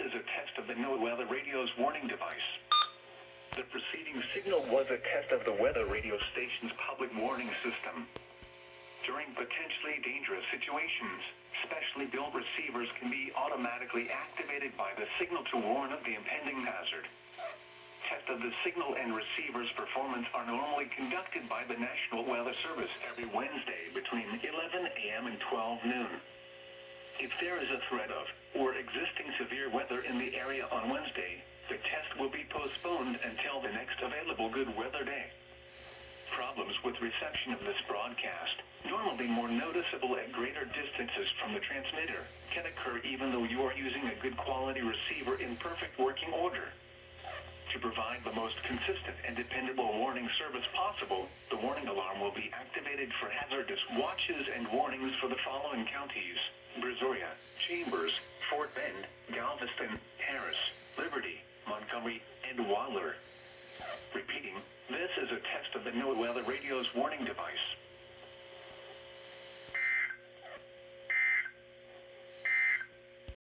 is a test of the NOAA radio's warning device. The preceding signal was a test of the weather radio station's public warning system. During potentially dangerous situations, specially built receivers can be automatically activated by the signal to warn of the impending hazard. Tests of the signal and receiver's performance are normally conducted by the National Weather Service every Wednesday between 11 a.m. and 12 noon. If there is a threat of, or existing severe weather in the area on Wednesday, the test will be postponed until the next available good weather day. Problems with reception of this broadcast, normally more noticeable at greater distances from the transmitter, can occur even though you are using a good quality receiver in perfect working order. To provide the most consistent and dependable warning service possible, the warning alarm will be activated for hazardous watches and warnings for the following counties: Brazoria, Chambers, Fort Bend, Galveston, Harris, Liberty, Montgomery, and Waller.